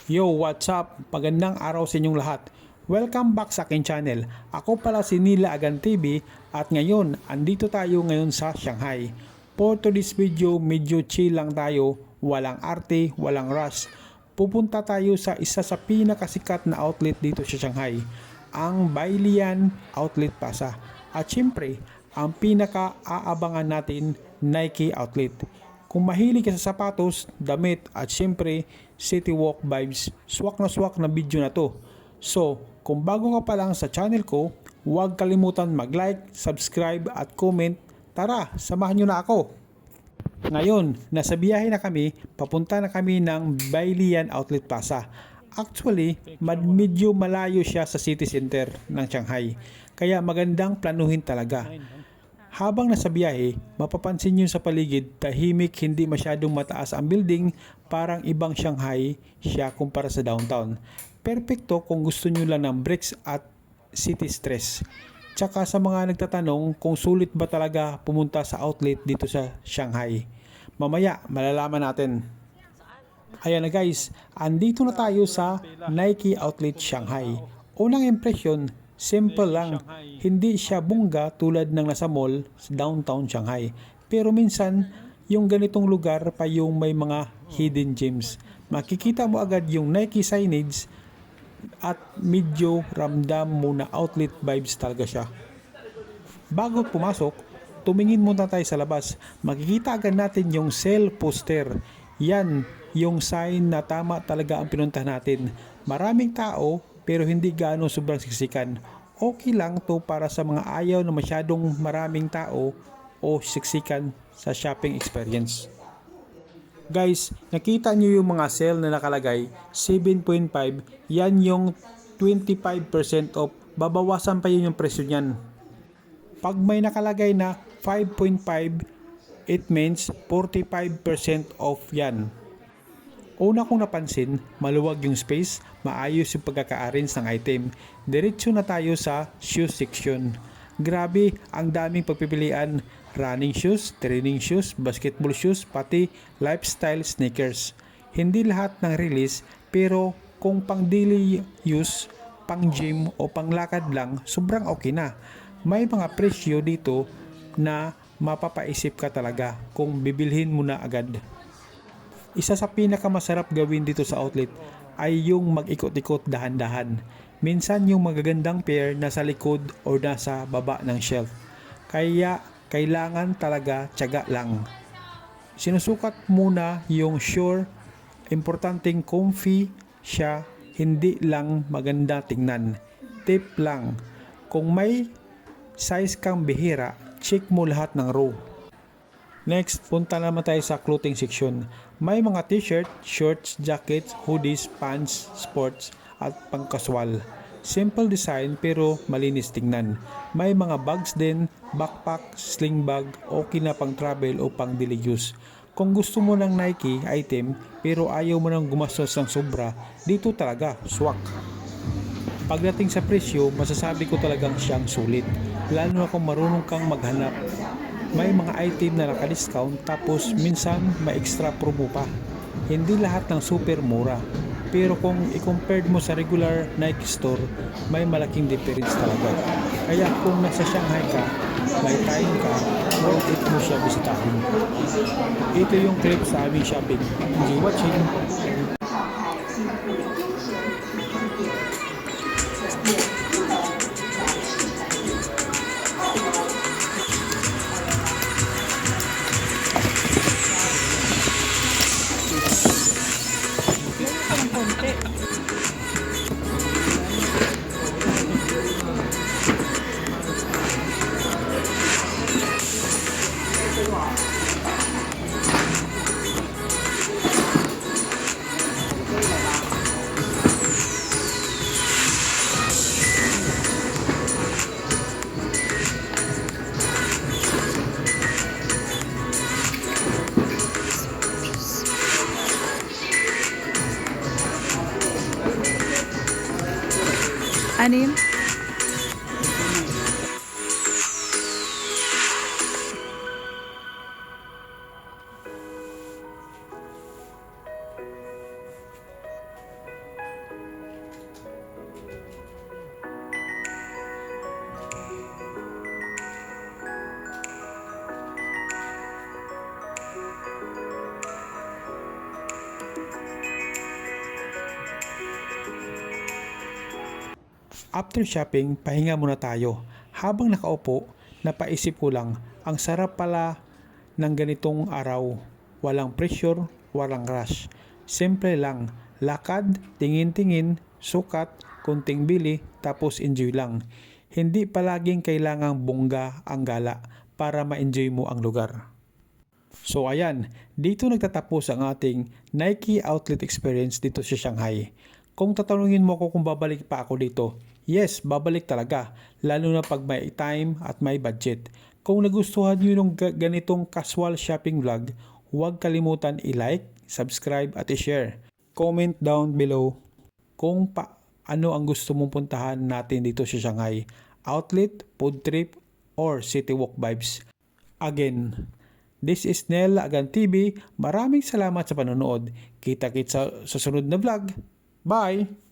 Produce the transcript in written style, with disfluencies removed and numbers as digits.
Yo, what's up? Magandang araw sa inyong lahat. Welcome back sa aking channel. Ako pala si Nila Agan TV at ngayon, andito tayo ngayon sa Shanghai. For today's video, medyo chill lang tayo. Walang arte, walang rush. Pupunta tayo sa isa sa pinakasikat na outlet dito sa Shanghai, ang Bailian Outlet Plaza. At syempre, ang pinaka-aabangan natin, Nike Outlet. Kung mahilig ka sa sapatos, damit at syempre city walk vibes, swak na video na to. So, kung bago ka pa lang sa channel ko, huwag kalimutan mag-like, subscribe at comment. Tara, samahan nyo na ako. Ngayon, nasa biyahe na kami, papunta na kami ng Bailian Outlet Plaza. Actually, medyo malayo siya sa city center ng Shanghai, kaya magandang planuhin talaga. Habang nasa biyahe, mapapansin nyo sa paligid, tahimik, hindi masyadong mataas ang building, parang ibang Shanghai siya kumpara sa downtown. Perfecto kung gusto nyo lang ng breaks at city stress. Tsaka sa mga nagtatanong kung sulit ba talaga pumunta sa outlet dito sa Shanghai. Mamaya, malalaman natin. Ayan na guys, andito na tayo sa Nike Outlet Shanghai. Unang impression, simple lang, hindi siya bongga tulad ng nasa mall sa downtown Shanghai. Pero minsan, yung ganitong lugar pa yung may mga hidden gems. Makikita mo agad yung Nike signage at medyo ramdam mo na outlet vibes talaga siya. Bago pumasok, tumingin muna tayo sa labas. Makikita agad natin yung sale poster. Yan, yung sign na tama talaga ang pinuntahan natin. Maraming tao, pero hindi gaano sobrang siksikan. Okay lang to para sa mga ayaw na masyadong maraming tao o siksikan sa shopping experience. Guys, nakita nyo yung mga sale na nakalagay, 7.5, yan yung 25% off, babawasan pa yun yung presyo nyan. Pag may nakalagay na 5.5, it means 45% off yan. Una kong napansin, maluwag yung space, maayos yung pagkaka-arrange ng item. Diretso na tayo sa shoes section. Grabe, ang daming pagpipilian. Running shoes, training shoes, basketball shoes, pati lifestyle sneakers. Hindi lahat ng release, pero kung pang daily use, pang gym o pang lakad lang, sobrang okay na. May mga presyo dito na mapapaisip ka talaga kung bibilhin mo na agad. Isa sa pinakamasarap gawin dito sa outlet ay yung mag-ikot-ikot dahan-dahan. Minsan yung magagandang pair nasa likod o nasa baba ng shelf. Kaya kailangan talaga tiyaga lang. Sinusukat muna yung sure, importanteng comfy siya, hindi lang maganda tingnan. Tip lang, kung may size kang bihira, check mo lahat ng row. Next, punta naman tayo sa clothing section. May mga t-shirt, shorts, jackets, hoodies, pants, sports, at pangkaswal. Simple design pero malinis tingnan. May mga bags din, backpack, sling bag, okay na pang travel o pang daily use. Kung gusto mo ng Nike item pero ayaw mo nang gumastos ng sobra, dito talaga, swak. Pagdating sa presyo, masasabi ko talagang siyang sulit. Lalo na kung marunong kang maghanap. May mga item na naka-discount tapos minsan may extra promo pa. Hindi lahat ng super mura. Pero kung i-compared mo sa regular Nike store, may malaking difference talaga. Kaya kung nasa Shanghai ka, may time ka, worth it mo siya bisitahin. Ito yung clip sa aming shopping. Enjoy watching! Ano yun? After shopping, pahinga muna tayo. Habang nakaupo, napaisip ko lang, ang sarap pala ng ganitong araw. Walang pressure, walang rush. Simple lang, lakad, tingin-tingin, sukat, kunting bili, tapos enjoy lang. Hindi palaging kailangang bongga ang gala para ma-enjoy mo ang lugar. So ayan, dito nagtatapos ang ating Nike outlet experience dito sa Shanghai. Kung tatanungin mo ako kung babalik pa ako dito, yes, babalik talaga, lalo na pag may time at may budget. Kung nagustuhan nyo yung ganitong casual shopping vlog, huwag kalimutan i-like, subscribe at i-share. Comment down below kung ano ang gusto mong puntahan natin dito sa Shanghai. Outlet, food trip, or city walk vibes. Again, this is Nel Agan TV. Maraming salamat sa panonood. Kita-kits sa susunod na vlog. Bye!